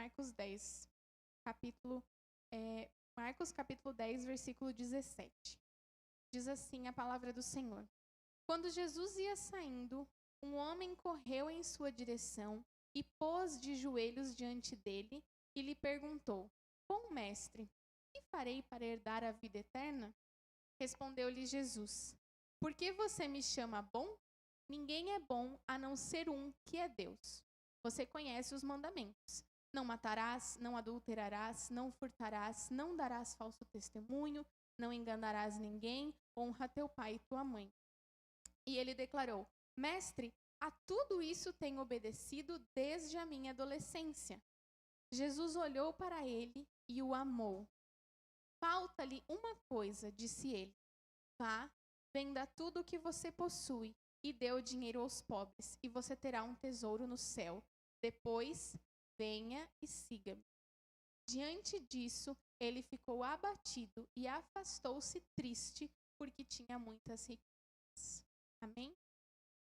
Marcos 10, capítulo, Marcos capítulo 10, versículo 17. Diz assim a palavra do Senhor. Quando Jesus ia saindo, um homem correu em sua direção e pôs de joelhos diante dele e lhe perguntou: Bom mestre, que farei para herdar a vida eterna? Respondeu-lhe Jesus: Por que você me chama bom? Ninguém é bom a não ser um, que é Deus. Você conhece os mandamentos. Não matarás, não adulterarás, não furtarás, não darás falso testemunho, não enganarás ninguém, honra teu pai e tua mãe. E ele declarou: Mestre, a tudo isso tenho obedecido desde a minha adolescência. Jesus olhou para ele e o amou. Falta-lhe uma coisa, disse ele. Vá, venda tudo o que você possui e dê o dinheiro aos pobres, e você terá um tesouro no céu. Depois, venha e siga-me. Diante disso, ele ficou abatido e afastou-se triste, porque tinha muitas riquezas. Amém?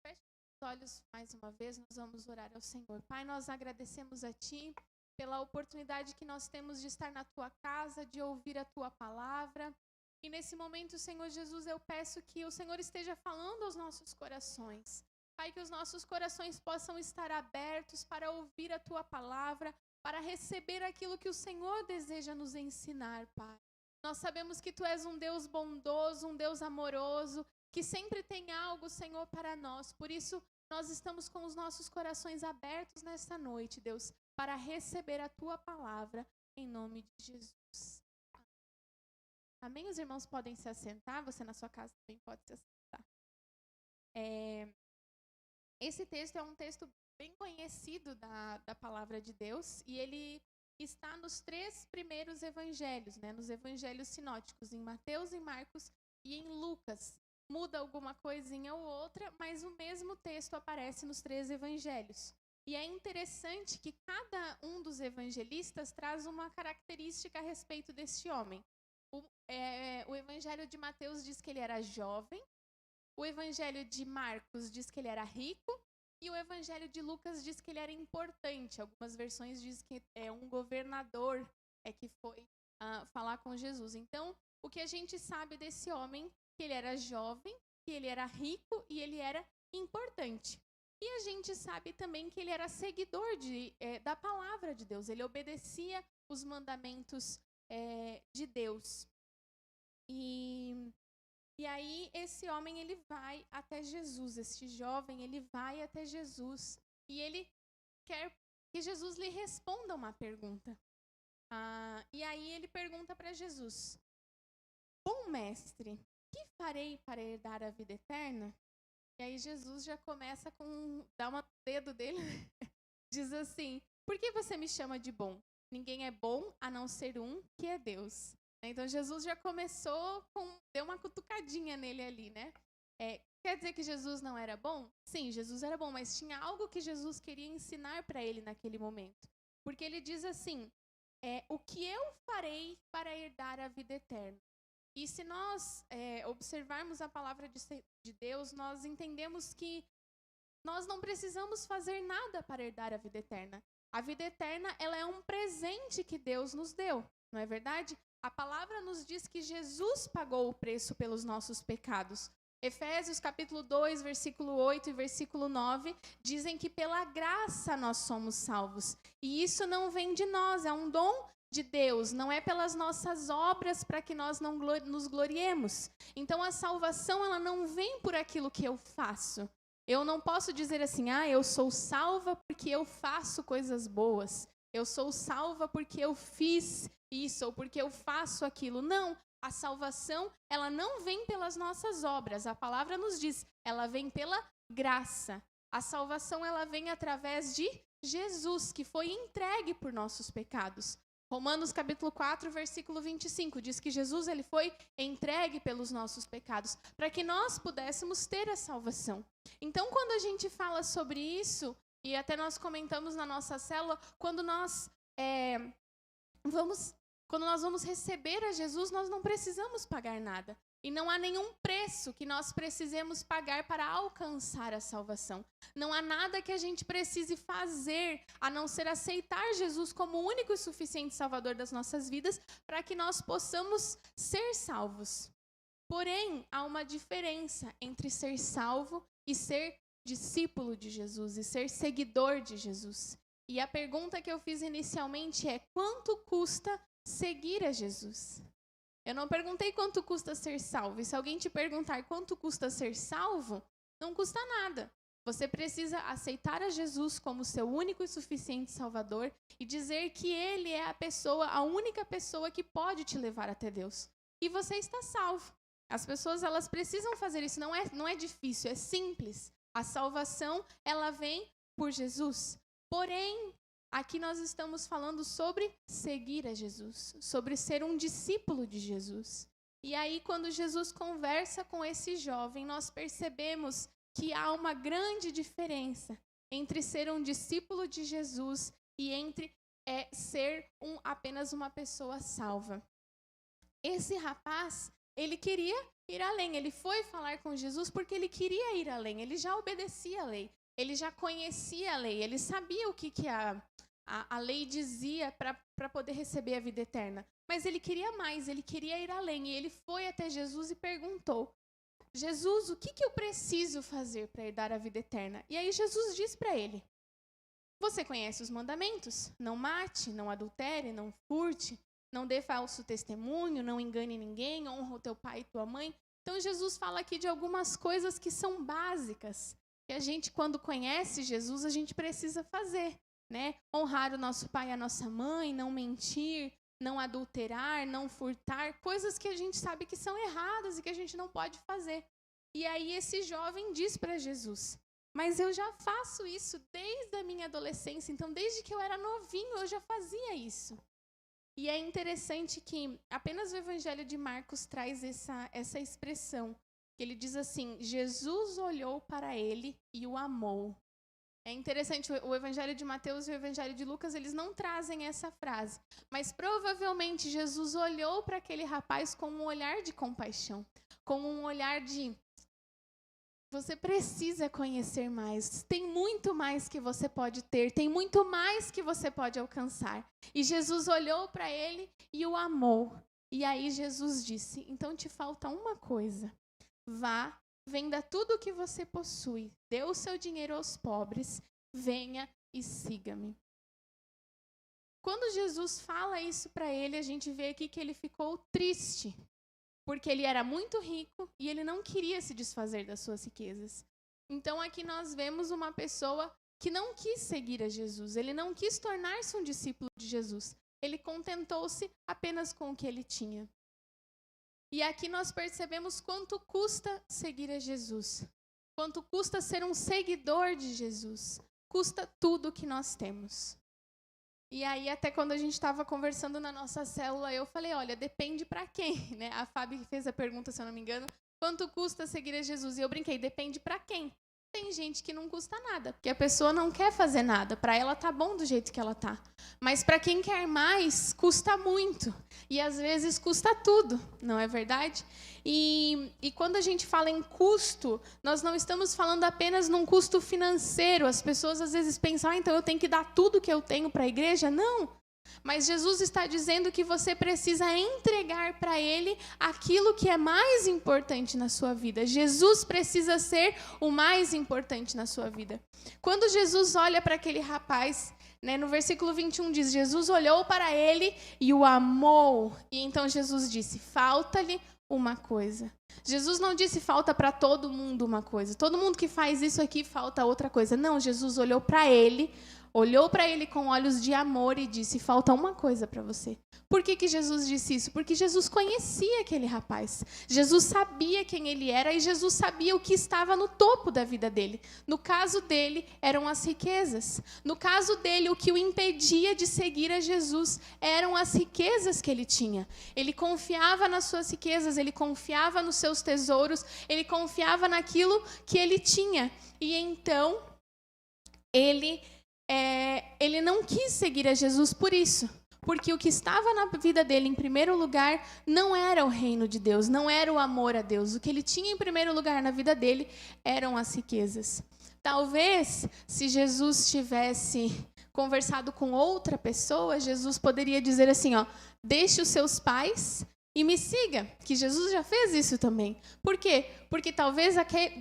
Feche os olhos mais uma vez, nós vamos orar ao Senhor. Pai, nós agradecemos a Ti pela oportunidade que nós temos de estar na Tua casa, de ouvir a Tua palavra. E nesse momento, Senhor Jesus, eu peço que o Senhor esteja falando aos nossos corações. Pai, que os nossos corações possam estar abertos para ouvir a Tua palavra, para receber aquilo que o Senhor deseja nos ensinar, Pai. Nós sabemos que Tu és um Deus bondoso, um Deus amoroso, que sempre tem algo, Senhor, para nós. Por isso, nós estamos com os nossos corações abertos nesta noite, Deus, para receber a Tua palavra, em nome de Jesus. Amém? Os irmãos podem se assentar, você na sua casa também pode se assentar. Esse texto é um texto bem conhecido da palavra de Deus, e ele está nos 3 primeiros evangelhos, né? Nos evangelhos sinóticos, em Mateus, em Marcos e em Lucas. Muda alguma coisinha ou outra, mas o mesmo texto aparece nos 3 evangelhos. E é interessante que cada um dos evangelistas traz uma característica a respeito desse homem. O evangelho de Mateus diz que ele era jovem, o evangelho de Marcos diz que ele era rico, e o evangelho de Lucas diz que ele era importante. Algumas versões dizem que é um governador que foi falar com Jesus. Então, o que a gente sabe desse homem, que ele era jovem, que ele era rico e ele era importante. E a gente sabe também que ele era seguidor da palavra de Deus, ele obedecia os mandamentos de Deus. E aí esse homem, ele vai até Jesus, esse jovem, ele vai até Jesus e ele quer que Jesus lhe responda uma pergunta. E aí ele pergunta para Jesus: Bom mestre, que farei para herdar a vida eterna? E aí Jesus já começa dá um dedo dele, diz assim: Por que você me chama de bom? Ninguém é bom a não ser um, que é Deus. Então Jesus já começou deu uma cutucadinha nele ali, né? Quer dizer que Jesus não era bom? Sim, Jesus era bom, mas tinha algo que Jesus queria ensinar para ele naquele momento. Porque ele diz assim: o que eu farei para herdar a vida eterna? E se nós observarmos a palavra de Deus, nós entendemos que nós não precisamos fazer nada para herdar a vida eterna. A vida eterna, ela é um presente que Deus nos deu, não é verdade? A palavra nos diz que Jesus pagou o preço pelos nossos pecados. Efésios capítulo 2, versículo 8 e versículo 9, dizem que pela graça nós somos salvos. E isso não vem de nós, é um dom de Deus, não é pelas nossas obras para que nós não nos gloriemos. Então a salvação, ela não vem por aquilo que eu faço. Eu não posso dizer assim: eu sou salva porque eu faço coisas boas. Eu sou salva porque eu fiz isso ou porque eu faço aquilo. Não, a salvação, ela não vem pelas nossas obras. A palavra nos diz, ela vem pela graça. A salvação, ela vem através de Jesus, que foi entregue por nossos pecados. Romanos capítulo 4, versículo 25, diz que Jesus, ele foi entregue pelos nossos pecados, para que nós pudéssemos ter a salvação. Então, quando a gente fala sobre isso, e até nós comentamos na nossa célula, quando nós vamos receber a Jesus, nós não precisamos pagar nada. E não há nenhum preço que nós precisemos pagar para alcançar a salvação. Não há nada que a gente precise fazer, a não ser aceitar Jesus como o único e suficiente Salvador das nossas vidas, para que nós possamos ser salvos. Porém, há uma diferença entre ser salvo e ser discípulo de Jesus, e ser seguidor de Jesus. E a pergunta que eu fiz inicialmente é: quanto custa seguir a Jesus? Eu não perguntei quanto custa ser salvo. E se alguém te perguntar quanto custa ser salvo, não custa nada. Você precisa aceitar a Jesus como seu único e suficiente Salvador e dizer que Ele é a única pessoa que pode te levar até Deus. E você está salvo. As pessoas, elas precisam fazer isso. Não é difícil, é simples. A salvação, ela vem por Jesus. Porém, aqui nós estamos falando sobre seguir a Jesus, sobre ser um discípulo de Jesus. E aí, quando Jesus conversa com esse jovem, nós percebemos que há uma grande diferença entre ser um discípulo de Jesus e entre ser apenas uma pessoa salva. Esse rapaz, ele queria ir além, ele foi falar com Jesus porque ele queria ir além, ele já obedecia a lei. Ele já conhecia a lei, ele sabia o que a lei dizia para poder receber a vida eterna. Mas ele queria mais, ele queria ir além. E ele foi até Jesus e perguntou: Jesus, o que eu preciso fazer para herdar a vida eterna? E aí Jesus diz para ele: você conhece os mandamentos? Não mate, não adultere, não furte, não dê falso testemunho, não engane ninguém, honra o teu pai e tua mãe. Então Jesus fala aqui de algumas coisas que são básicas, que a gente, quando conhece Jesus, a gente precisa fazer, né? Honrar o nosso pai e a nossa mãe, não mentir, não adulterar, não furtar, coisas que a gente sabe que são erradas e que a gente não pode fazer. E aí esse jovem diz para Jesus: mas eu já faço isso desde a minha adolescência, então desde que eu era novinho eu já fazia isso. E é interessante que apenas o Evangelho de Marcos traz essa expressão. Ele diz assim: Jesus olhou para ele e o amou. É interessante, o Evangelho de Mateus e o Evangelho de Lucas, eles não trazem essa frase. Mas provavelmente Jesus olhou para aquele rapaz com um olhar de compaixão, com um olhar de: você precisa conhecer mais, tem muito mais que você pode ter, tem muito mais que você pode alcançar. E Jesus olhou para ele e o amou. E aí Jesus disse: então te falta uma coisa. Vá, venda tudo o que você possui, dê o seu dinheiro aos pobres, venha e siga-me. Quando Jesus fala isso para ele, a gente vê aqui que ele ficou triste, porque ele era muito rico e ele não queria se desfazer das suas riquezas. Então aqui nós vemos uma pessoa que não quis seguir a Jesus, ele não quis tornar-se um discípulo de Jesus, ele contentou-se apenas com o que ele tinha. E aqui nós percebemos quanto custa seguir a Jesus. Quanto custa ser um seguidor de Jesus. Custa tudo que nós temos. E aí, até quando a gente estava conversando na nossa célula, eu falei: olha, depende para quem, né? A Fábio fez a pergunta, se eu não me engano, quanto custa seguir a Jesus? E eu brinquei: depende para quem? Tem gente que não custa nada, porque a pessoa não quer fazer nada. Para ela tá bom do jeito que ela tá. Mas para quem quer mais, custa muito. E às vezes custa tudo, não é verdade? E quando a gente fala em custo, nós não estamos falando apenas num custo financeiro. As pessoas às vezes pensam: então eu tenho que dar tudo que eu tenho para a igreja. Não. Mas Jesus está dizendo que você precisa entregar para Ele aquilo que é mais importante na sua vida. Jesus precisa ser o mais importante na sua vida. Quando Jesus olha para aquele rapaz, né, no versículo 21 diz: Jesus olhou para ele e o amou. E então Jesus disse: falta-lhe uma coisa. Jesus não disse falta para todo mundo uma coisa. Todo mundo que faz isso aqui falta outra coisa. Não, Jesus olhou para ele com olhos de amor e disse: falta uma coisa para você. Por que Jesus disse isso? Porque Jesus conhecia aquele rapaz. Jesus sabia quem ele era e Jesus sabia o que estava no topo da vida dele. No caso dele, eram as riquezas. No caso dele, o que o impedia de seguir a Jesus eram as riquezas que ele tinha. Ele confiava nas suas riquezas, ele confiava nos seus tesouros, ele confiava naquilo que ele tinha. E então, ele não quis seguir a Jesus por isso, porque o que estava na vida dele em primeiro lugar não era o reino de Deus, não era o amor a Deus. O que ele tinha em primeiro lugar na vida dele eram as riquezas. Talvez, se Jesus tivesse conversado com outra pessoa, Jesus poderia dizer assim, ó, deixe os seus pais e me siga, que Jesus já fez isso também. Por quê? Porque talvez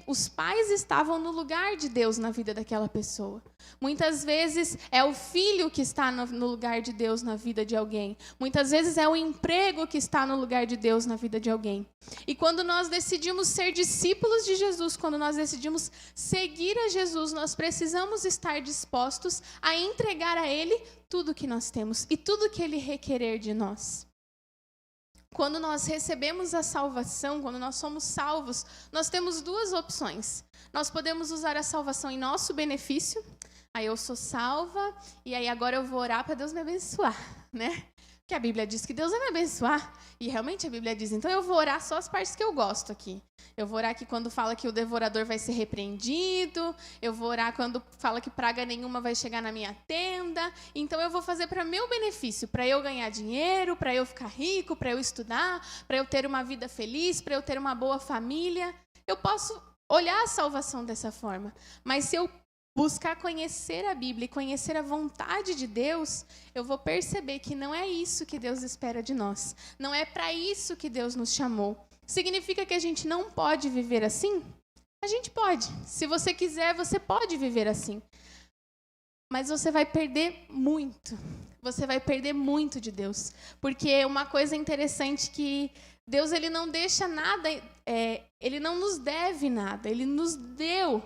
os pais estavam no lugar de Deus na vida daquela pessoa. Muitas vezes é o filho que está no lugar de Deus na vida de alguém. Muitas vezes é o emprego que está no lugar de Deus na vida de alguém. E quando nós decidimos ser discípulos de Jesus, quando nós decidimos seguir a Jesus, nós precisamos estar dispostos a entregar a Ele tudo que nós temos e tudo que Ele requerer de nós. Quando nós recebemos a salvação, quando nós somos salvos, nós temos duas opções. Nós podemos usar a salvação em nosso benefício. Aí eu sou salva e aí agora eu vou orar para Deus me abençoar, né? Porque a Bíblia diz que Deus vai me abençoar. E realmente a Bíblia diz, então eu vou orar só as partes que eu gosto aqui. Eu vou orar aqui quando fala que o devorador vai ser repreendido. Eu vou orar quando fala que praga nenhuma vai chegar na minha tenda. Então eu vou fazer para meu benefício, para eu ganhar dinheiro, para eu ficar rico, para eu estudar, para eu ter uma vida feliz, para eu ter uma boa família. Eu posso olhar a salvação dessa forma. Mas se eu buscar conhecer a Bíblia e conhecer a vontade de Deus, eu vou perceber que não é isso que Deus espera de nós. Não é para isso que Deus nos chamou. Significa que a gente não pode viver assim? A gente pode. Se você quiser, você pode viver assim. Mas você vai perder muito. Você vai perder muito de Deus. Porque uma coisa interessante que Deus ele não deixa nada, Ele não nos deve nada. Ele nos deu.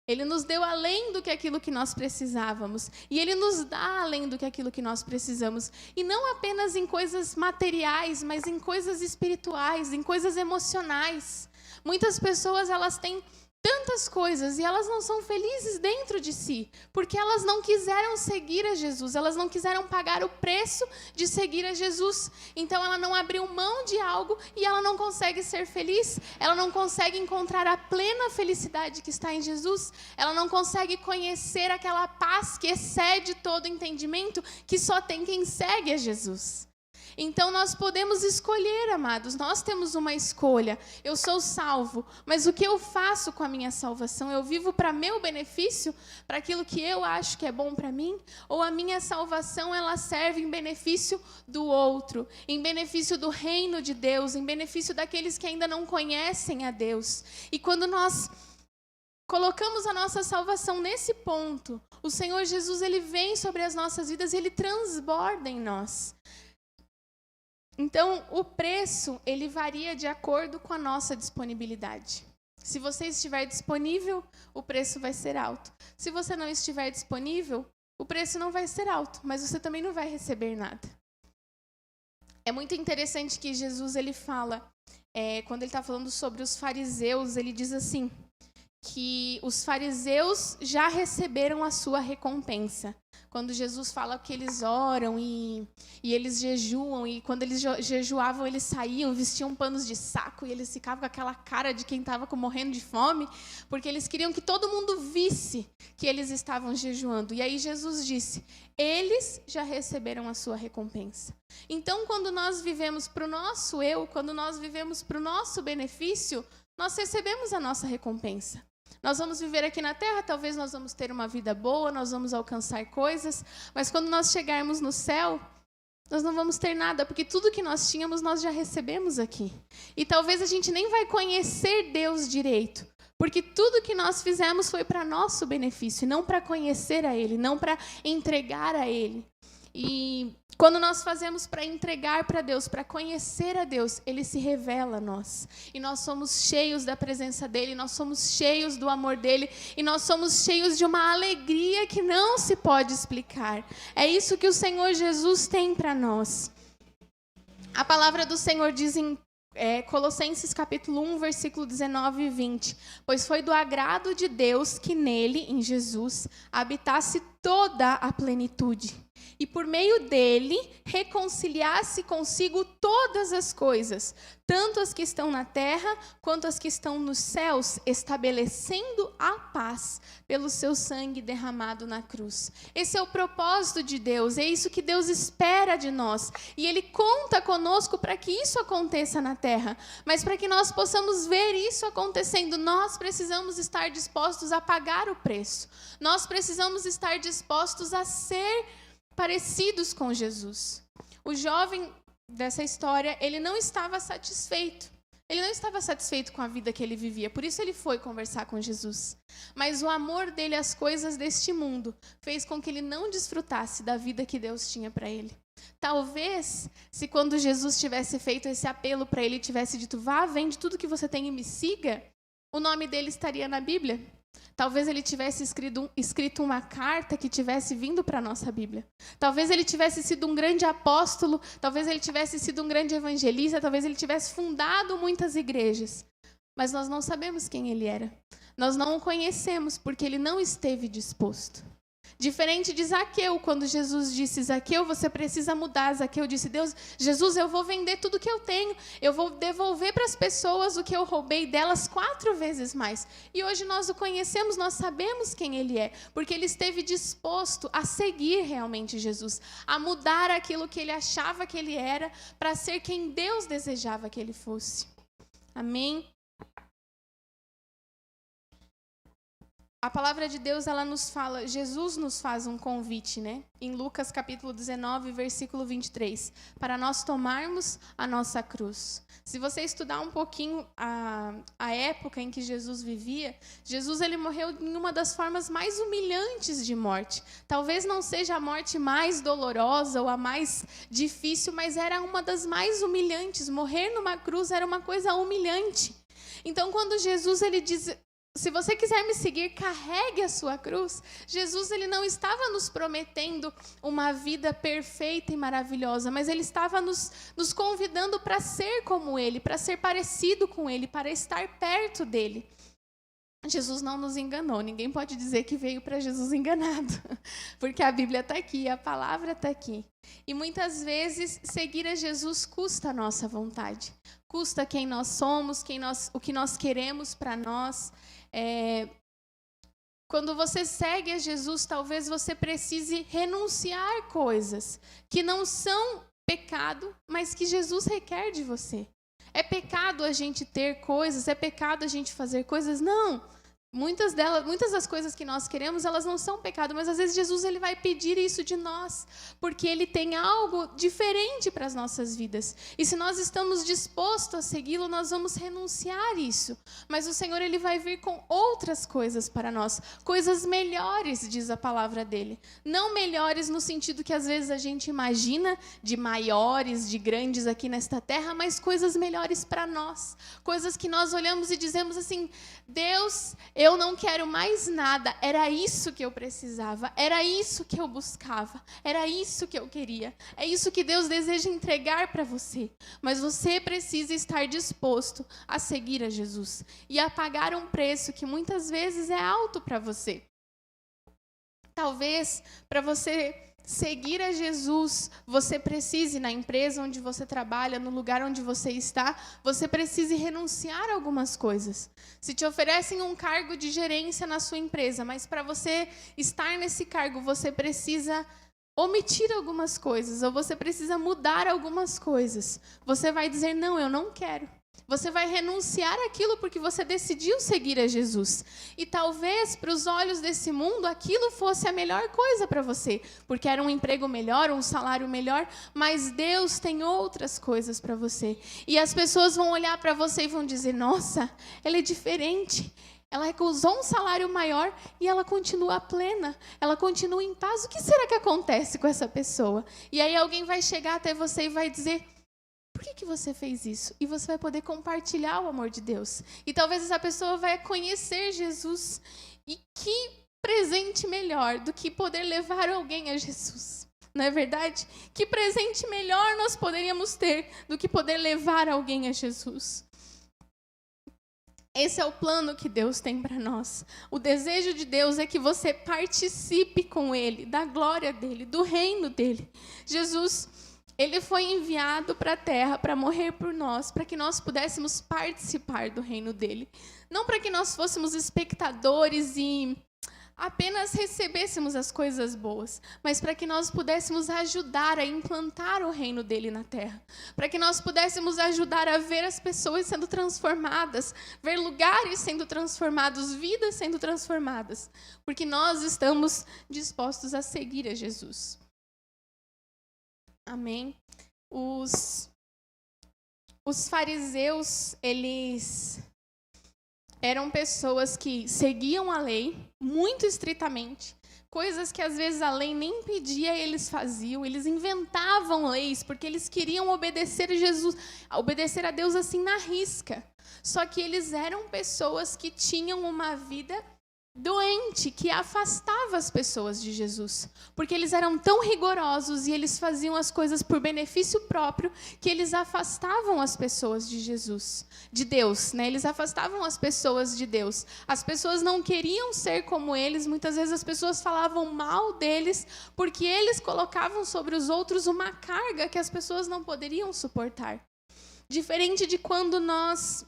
Ele nos deu além do que aquilo que nós precisávamos. E Ele nos dá além do que aquilo que nós precisamos. E não apenas em coisas materiais, mas em coisas espirituais, em coisas emocionais. Muitas pessoas, elas têm tantas coisas e elas não são felizes dentro de si, porque elas não quiseram seguir a Jesus, elas não quiseram pagar o preço de seguir a Jesus. Então ela não abriu mão de algo e ela não consegue ser feliz, ela não consegue encontrar a plena felicidade que está em Jesus, ela não consegue conhecer aquela paz que excede todo entendimento que só tem quem segue a Jesus. Então nós podemos escolher, amados, nós temos uma escolha. Eu sou salvo, mas o que eu faço com a minha salvação? Eu vivo para meu benefício, para aquilo que eu acho que é bom para mim? Ou a minha salvação, ela serve em benefício do outro, em benefício do reino de Deus, em benefício daqueles que ainda não conhecem a Deus? E quando nós colocamos a nossa salvação nesse ponto, o Senhor Jesus, Ele vem sobre as nossas vidas e Ele transborda em nós. Então, o preço, ele varia de acordo com a nossa disponibilidade. Se você estiver disponível, o preço vai ser alto. Se você não estiver disponível, o preço não vai ser alto, mas você também não vai receber nada. É muito interessante que Jesus, ele fala, quando ele está falando sobre os fariseus, ele diz assim, que os fariseus já receberam a sua recompensa. Quando Jesus fala que eles oram e eles jejuam, e quando eles jejuavam, eles saíam, vestiam panos de saco, e eles ficavam com aquela cara de quem estava morrendo de fome, porque eles queriam que todo mundo visse que eles estavam jejuando. E aí Jesus disse, eles já receberam a sua recompensa. Então, quando nós vivemos para o nosso eu, quando nós vivemos para o nosso benefício, nós recebemos a nossa recompensa. Nós vamos viver aqui na Terra, talvez nós vamos ter uma vida boa, nós vamos alcançar coisas, mas quando nós chegarmos no céu, nós não vamos ter nada, porque tudo que nós tínhamos, nós já recebemos aqui. E talvez a gente nem vai conhecer Deus direito, porque tudo que nós fizemos foi para nosso benefício, e não para conhecer a Ele, não para entregar a Ele. E quando nós fazemos para entregar para Deus, para conhecer a Deus, Ele se revela a nós. E nós somos cheios da presença dEle, nós somos cheios do amor dEle, e nós somos cheios de uma alegria que não se pode explicar. É isso que o Senhor Jesus tem para nós. A palavra do Senhor diz em Colossenses capítulo 1, versículo 19 e 20. Pois foi do agrado de Deus que nele, em Jesus, habitasse toda a plenitude. e por meio dele reconciliasse consigo todas as coisas, tanto as que estão na terra quanto as que estão nos céus, estabelecendo a paz pelo seu sangue derramado na cruz. Esse é o propósito de Deus, é isso que Deus espera de nós. E Ele conta conosco para que isso aconteça na terra. Mas para que nós possamos ver isso acontecendo, nós precisamos estar dispostos a pagar o preço. Nós precisamos estar dispostos a ser parecidos com Jesus. O jovem dessa história, ele não estava satisfeito. Ele não estava satisfeito com a vida que ele vivia, por isso ele foi conversar com Jesus. Mas o amor dele às coisas deste mundo fez com que ele não desfrutasse da vida que Deus tinha para ele. Talvez, se quando Jesus tivesse feito esse apelo para ele, tivesse dito, vá, vende tudo que você tem e me siga, o nome dele estaria na Bíblia. Talvez ele tivesse escrito uma carta que tivesse vindo para a nossa Bíblia. Talvez ele tivesse sido um grande apóstolo, talvez ele tivesse sido um grande evangelista, talvez ele tivesse fundado muitas igrejas. Mas nós não sabemos quem ele era. Nós não o conhecemos porque ele não esteve disposto. Diferente de Zaqueu, quando Jesus disse, Zaqueu, você precisa mudar. Zaqueu disse, Jesus, eu vou vender tudo que eu tenho, eu vou devolver para as pessoas o que eu roubei delas 4 vezes mais. E hoje nós o conhecemos, nós sabemos quem ele é, porque ele esteve disposto a seguir realmente Jesus, a mudar aquilo que ele achava que ele era, para ser quem Deus desejava que ele fosse. Amém? A palavra de Deus, ela nos fala, Jesus nos faz um convite, né? Em Lucas capítulo 19, versículo 23, para nós tomarmos a nossa cruz. Se você estudar um pouquinho a época em que Jesus vivia, Jesus ele morreu em uma das formas mais humilhantes de morte. Talvez não seja a morte mais dolorosa ou a mais difícil, mas era uma das mais humilhantes. Morrer numa cruz era uma coisa humilhante. Então, quando Jesus ele diz, se você quiser me seguir, carregue a sua cruz. Jesus ele não estava nos prometendo uma vida perfeita e maravilhosa, mas ele estava nos convidando para ser como ele, para ser parecido com ele, para estar perto dele. Jesus não nos enganou, ninguém pode dizer que veio para Jesus enganado, porque a Bíblia está aqui, a palavra está aqui. E muitas vezes seguir a Jesus custa a nossa vontade, custa quem nós somos, o que nós queremos para nós. Quando você segue a Jesus, talvez você precise renunciar coisas que não são pecado, mas que Jesus requer de você. É pecado a gente ter coisas, é pecado a gente fazer coisas? Não. Muitas das coisas que nós queremos, elas não são pecado, mas às vezes Jesus ele vai pedir isso de nós, porque ele tem algo diferente para as nossas vidas. E se nós estamos dispostos a segui-lo, nós vamos renunciar isso. Mas o Senhor ele vai vir com outras coisas para nós, coisas melhores, diz a palavra dele. Não melhores no sentido que às vezes a gente imagina, de maiores, de grandes aqui nesta terra, mas coisas melhores para nós. Coisas que nós olhamos e dizemos assim, Deus, eu não quero mais nada, era isso que eu precisava, era isso que eu buscava, era isso que eu queria. É isso que Deus deseja entregar para você. Mas você precisa estar disposto a seguir a Jesus e a pagar um preço que muitas vezes é alto para você. Talvez para você seguir a Jesus, você precise, na empresa onde você trabalha, no lugar onde você está, você precise renunciar a algumas coisas. Se te oferecem um cargo de gerência na sua empresa, mas para você estar nesse cargo, você precisa omitir algumas coisas, ou você precisa mudar algumas coisas. Você vai dizer, não, eu não quero. Você vai renunciar àquilo porque você decidiu seguir a Jesus. E talvez, para os olhos desse mundo, aquilo fosse a melhor coisa para você, porque era um emprego melhor, um salário melhor, mas Deus tem outras coisas para você. E as pessoas vão olhar para você e vão dizer, nossa, ela é diferente. Ela recusou um salário maior e ela continua plena, ela continua em paz. O que será que acontece com essa pessoa? E aí alguém vai chegar até você e vai dizer, por que você fez isso? E você vai poder compartilhar o amor de Deus. E talvez essa pessoa vai conhecer Jesus. E que presente melhor do que poder levar alguém a Jesus. Não é verdade? Que presente melhor nós poderíamos ter do que poder levar alguém a Jesus. Esse é o plano que Deus tem para nós. O desejo de Deus é que você participe com Ele, da glória dEle, do reino dEle. Jesus, Ele foi enviado para a terra para morrer por nós, para que nós pudéssemos participar do reino dEle. Não para que nós fôssemos espectadores e apenas recebêssemos as coisas boas, mas para que nós pudéssemos ajudar a implantar o reino dele na terra, para que nós pudéssemos ajudar a ver as pessoas sendo transformadas, ver lugares sendo transformados, vidas sendo transformadas, porque nós estamos dispostos a seguir a Jesus. Amém? Os fariseus, eles eram pessoas que seguiam a lei muito estritamente, coisas que às vezes a lei nem pedia e eles faziam, eles inventavam leis porque eles queriam obedecer a Jesus, obedecer a Deus assim na risca. Só que eles eram pessoas que tinham uma vida doente, que afastava as pessoas de Jesus, porque eles eram tão rigorosos e eles faziam as coisas por benefício próprio, que eles afastavam as pessoas de Jesus, de Deus, né? Eles afastavam as pessoas de Deus. As pessoas não queriam ser como eles, muitas vezes as pessoas falavam mal deles, porque eles colocavam sobre os outros uma carga que as pessoas não poderiam suportar. Diferente de quando nós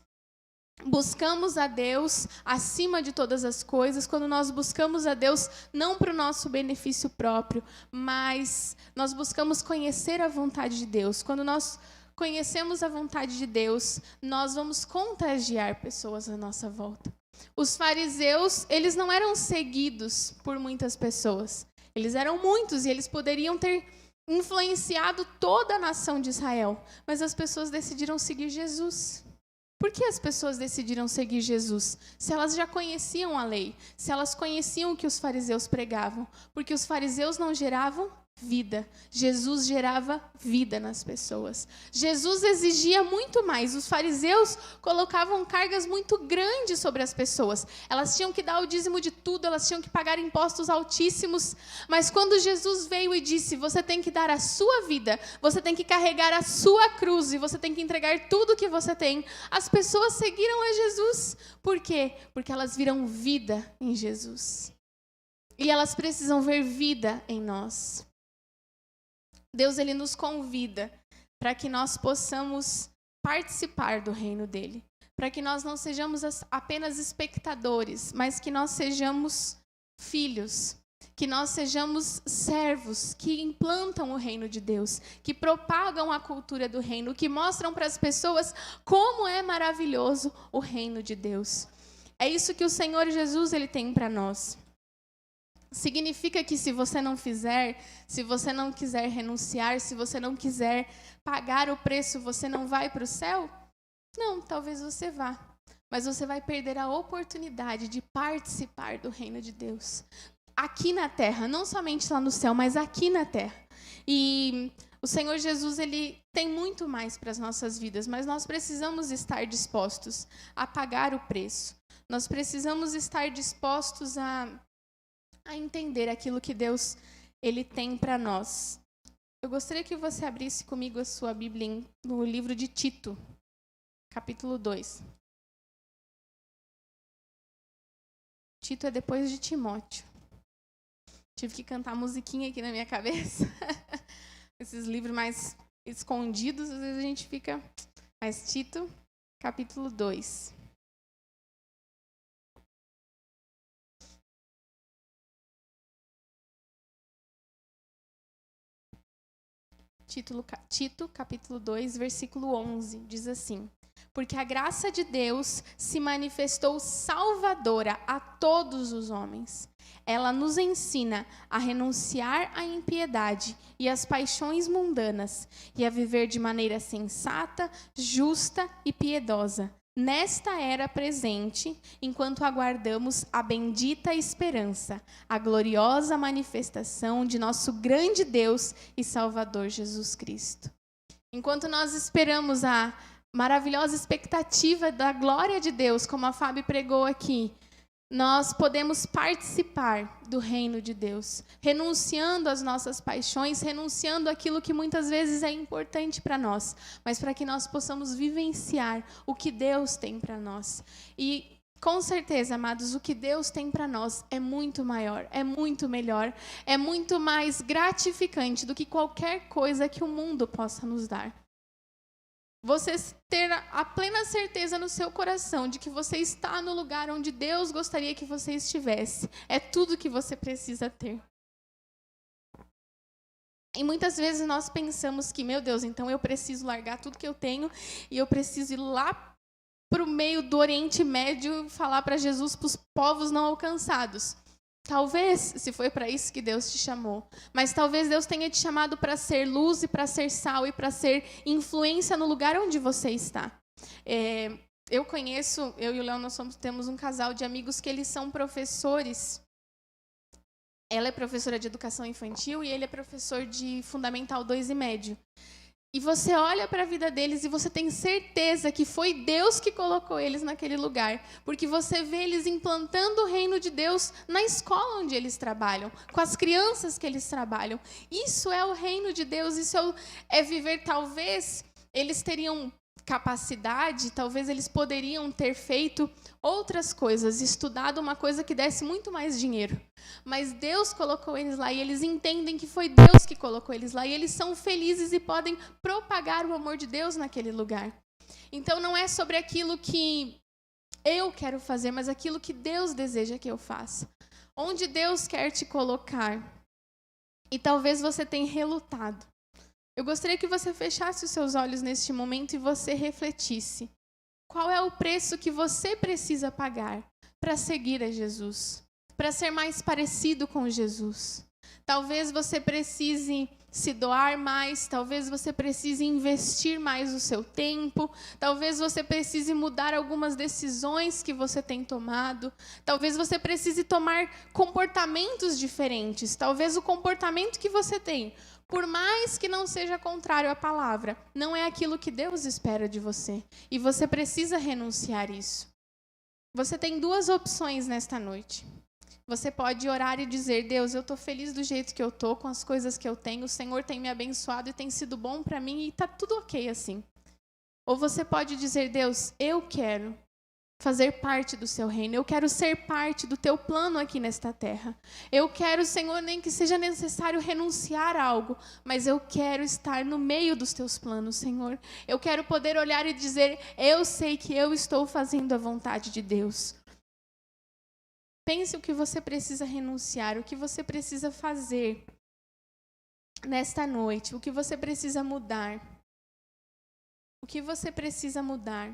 buscamos a Deus acima de todas as coisas, quando nós buscamos a Deus não para o nosso benefício próprio, mas nós buscamos conhecer a vontade de Deus. Quando nós conhecemos a vontade de Deus, nós vamos contagiar pessoas à nossa volta. Os fariseus, eles não eram seguidos por muitas pessoas. Eles eram muitos e eles poderiam ter influenciado toda a nação de Israel, mas as pessoas decidiram seguir Jesus. Por que as pessoas decidiram seguir Jesus? Se elas já conheciam a lei, se elas conheciam o que os fariseus pregavam, porque os fariseus não geravam vida. Jesus gerava vida nas pessoas. Jesus exigia muito mais. Os fariseus colocavam cargas muito grandes sobre as pessoas. Elas tinham que dar o dízimo de tudo, elas tinham que pagar impostos altíssimos. Mas quando Jesus veio e disse, você tem que dar a sua vida, você tem que carregar a sua cruz e você tem que entregar tudo o que você tem, as pessoas seguiram a Jesus. Por quê? Porque elas viram vida em Jesus. E elas precisam ver vida em nós. Deus, ele nos convida para que nós possamos participar do reino dele, para que nós não sejamos apenas espectadores, mas que nós sejamos filhos, que nós sejamos servos que implantam o reino de Deus, que propagam a cultura do reino, que mostram para as pessoas como é maravilhoso o reino de Deus. É isso que o Senhor Jesus ele tem para nós. Significa que se você não fizer, se você não quiser renunciar, se você não quiser pagar o preço, você não vai para o céu? Não, talvez você vá. Mas você vai perder a oportunidade de participar do reino de Deus. Aqui na terra, não somente lá no céu, mas aqui na terra. E o Senhor Jesus, ele tem muito mais para as nossas vidas, mas nós precisamos estar dispostos a pagar o preço. Nós precisamos estar dispostos a entender aquilo que Deus ele tem para nós. Eu gostaria que você abrisse comigo a sua Bíblia no livro de Tito, capítulo 2. Tito é depois de Timóteo. Tive que cantar musiquinha aqui na minha cabeça. Esses livros mais escondidos, às vezes a gente fica... Mas Tito, capítulo 2. Tito, capítulo 2, versículo 11, diz assim: porque a graça de Deus se manifestou salvadora a todos os homens. Ela nos ensina a renunciar à impiedade e às paixões mundanas e a viver de maneira sensata, justa e piedosa, nesta era presente, enquanto aguardamos a bendita esperança, a gloriosa manifestação de nosso grande Deus e Salvador Jesus Cristo. Enquanto nós esperamos a maravilhosa expectativa da glória de Deus, como a Fábio pregou aqui, nós podemos participar do reino de Deus, renunciando às nossas paixões, renunciando àquilo que muitas vezes é importante para nós, mas para que nós possamos vivenciar o que Deus tem para nós. E com certeza, amados, o que Deus tem para nós é muito maior, é muito melhor, é muito mais gratificante do que qualquer coisa que o mundo possa nos dar. Você ter a plena certeza no seu coração de que você está no lugar onde Deus gostaria que você estivesse, é tudo que você precisa ter. E muitas vezes nós pensamos que, meu Deus, então eu preciso largar tudo que eu tenho e eu preciso ir lá para o meio do Oriente Médio e falar para Jesus para os povos não alcançados. Talvez, se foi para isso que Deus te chamou, mas talvez Deus tenha te chamado para ser luz e para ser sal e para ser influência no lugar onde você está. Eu e o Léo, temos um casal de amigos que eles são professores. Ela é professora de educação infantil e ele é professor de Fundamental 2 e Médio. E você olha para a vida deles e você tem certeza que foi Deus que colocou eles naquele lugar. Porque você vê eles implantando o reino de Deus na escola onde eles trabalham, com as crianças que eles trabalham. Isso é o reino de Deus, isso é viver. Talvez eles teriam capacidade, talvez eles poderiam ter feito outras coisas, estudado uma coisa que desse muito mais dinheiro. Mas Deus colocou eles lá e eles entendem que foi Deus que colocou eles lá. E eles são felizes e podem propagar o amor de Deus naquele lugar. Então não é sobre aquilo que eu quero fazer, mas aquilo que Deus deseja que eu faça. Onde Deus quer te colocar. E talvez você tenha relutado. Eu gostaria que você fechasse os seus olhos neste momento e você refletisse. Qual é o preço que você precisa pagar para seguir a Jesus? Para ser mais parecido com Jesus? Talvez você precise se doar mais, talvez você precise investir mais o seu tempo, talvez você precise mudar algumas decisões que você tem tomado, talvez você precise tomar comportamentos diferentes, talvez o comportamento que você tem, por mais que não seja contrário à palavra, não é aquilo que Deus espera de você. E você precisa renunciar isso. Você tem duas opções nesta noite. Você pode orar e dizer, Deus, eu estou feliz do jeito que eu estou, com as coisas que eu tenho, o Senhor tem me abençoado e tem sido bom para mim e está tudo ok assim. Ou você pode dizer, Deus, eu quero fazer parte do seu reino, eu quero ser parte do teu plano aqui nesta terra. Eu quero, Senhor, nem que seja necessário renunciar a algo, mas eu quero estar no meio dos teus planos, Senhor. Eu quero poder olhar e dizer, eu sei que eu estou fazendo a vontade de Deus. Pense o que você precisa renunciar, o que você precisa fazer nesta noite, o que você precisa mudar. O que você precisa mudar.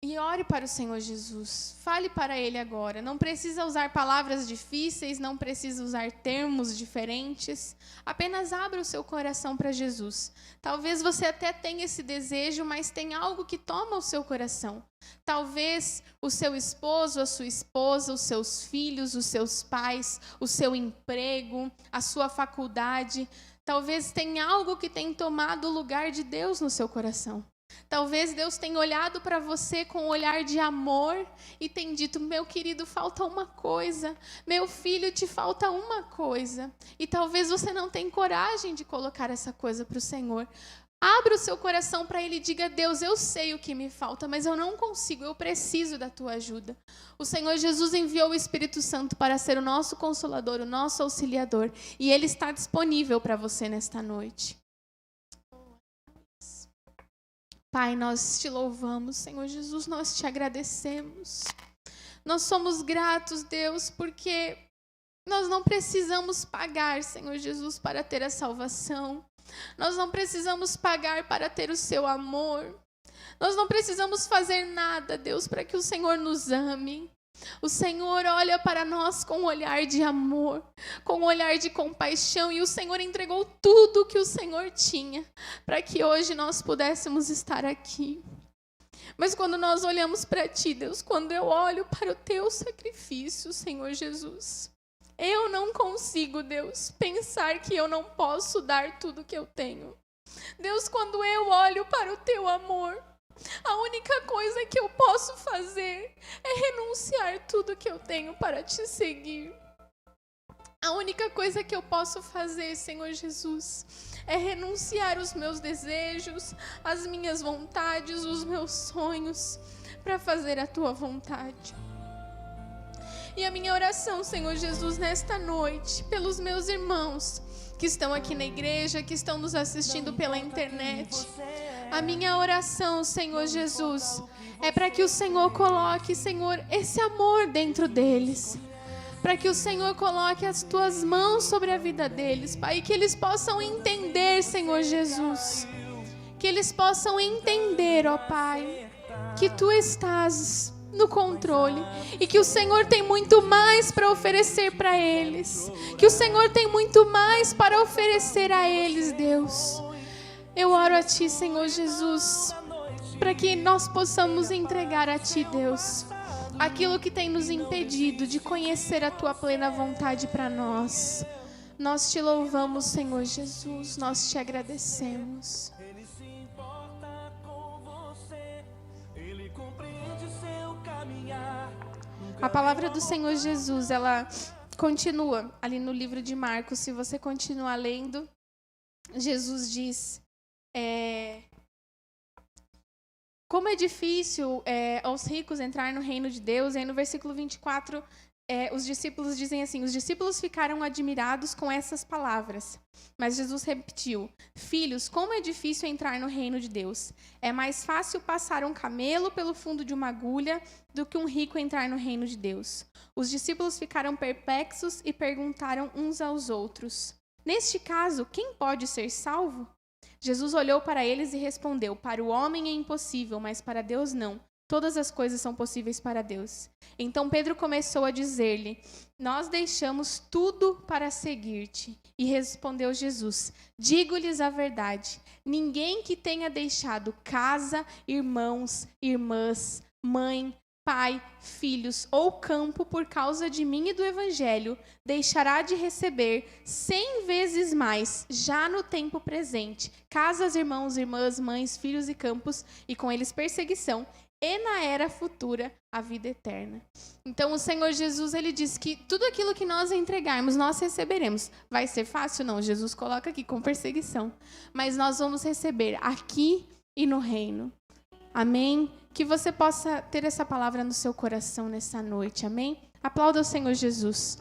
E ore para o Senhor Jesus. Fale para Ele agora. Não precisa usar palavras difíceis, não precisa usar termos diferentes. Apenas abra o seu coração para Jesus. Talvez você até tenha esse desejo, mas tem algo que toma o seu coração. Talvez o seu esposo, a sua esposa, os seus filhos, os seus pais, o seu emprego, a sua faculdade. Talvez tenha algo que tem tomado o lugar de Deus no seu coração. Talvez Deus tenha olhado para você com um olhar de amor e tem dito, meu querido, falta uma coisa, meu filho, te falta uma coisa. E talvez você não tenha coragem de colocar essa coisa para o Senhor. Abra o seu coração para Ele e diga, Deus, eu sei o que me falta, mas eu não consigo, eu preciso da tua ajuda. O Senhor Jesus enviou o Espírito Santo para ser o nosso consolador, o nosso auxiliador, e Ele está disponível para você nesta noite. Pai, nós te louvamos, Senhor Jesus, nós te agradecemos. Nós somos gratos, Deus, porque nós não precisamos pagar, Senhor Jesus, para ter a salvação. Nós não precisamos pagar para ter o seu amor. Nós não precisamos fazer nada, Deus, para que o Senhor nos ame. O Senhor olha para nós com um olhar de amor, com um olhar de compaixão, e o Senhor entregou tudo o que o Senhor tinha para que hoje nós pudéssemos estar aqui. Mas quando nós olhamos para Ti, Deus, quando eu olho para o Teu sacrifício, Senhor Jesus, eu não consigo, Deus, pensar que eu não posso dar tudo que eu tenho. Deus, quando eu olho para o Teu amor, A única coisa que eu posso fazer é renunciar tudo que eu tenho para te seguir. A única coisa que eu posso fazer, Senhor Jesus, é renunciar os meus desejos, as minhas vontades, os meus sonhos, para fazer a tua vontade. E a minha oração, Senhor Jesus, nesta noite, pelos meus irmãos que estão aqui na igreja, que estão nos assistindo pela internet, a minha oração, Senhor Jesus, é para que o Senhor coloque, Senhor, esse amor dentro deles, para que o Senhor coloque as tuas mãos sobre a vida deles, Pai, e que eles possam entender, Senhor Jesus, que eles possam entender, ó Pai, que tu estás no controle e que o Senhor tem muito mais para oferecer para eles, que o Senhor tem muito mais para oferecer a eles, Deus. Eu oro a Ti, Senhor Jesus, para que nós possamos entregar a Ti, Deus, aquilo que tem nos impedido de conhecer a Tua plena vontade para nós. Nós Te louvamos, Senhor Jesus, nós Te agradecemos. A palavra do Senhor Jesus, ela continua ali no livro de Marcos. Se você continuar lendo, Jesus diz, como é difícil aos ricos entrar no reino de Deus. E aí no versículo 24, os discípulos dizem assim, os discípulos ficaram admirados com essas palavras. Mas Jesus repetiu, filhos, como é difícil entrar no reino de Deus. É mais fácil passar um camelo pelo fundo de uma agulha do que um rico entrar no reino de Deus. Os discípulos ficaram perplexos e perguntaram uns aos outros, neste caso, quem pode ser salvo? Jesus olhou para eles e respondeu, para o homem é impossível, mas para Deus não. Todas as coisas são possíveis para Deus. Então Pedro começou a dizer-lhe, nós deixamos tudo para seguir-te. E respondeu Jesus, digo-lhes a verdade, ninguém que tenha deixado casa, irmãos, irmãs, mãe, pai, filhos ou campo por causa de mim e do evangelho, deixará de receber 100 vezes mais, já no tempo presente, casas, irmãos, irmãs, mães, filhos e campos, e com eles perseguição, e na era futura, a vida eterna. Então, o Senhor Jesus, ele diz que tudo aquilo que nós entregarmos, nós receberemos. Vai ser fácil? Não, Jesus coloca aqui com perseguição. Mas nós vamos receber aqui e no reino. Amém? Que você possa ter essa palavra no seu coração nessa noite. Amém? Aplauda o Senhor Jesus.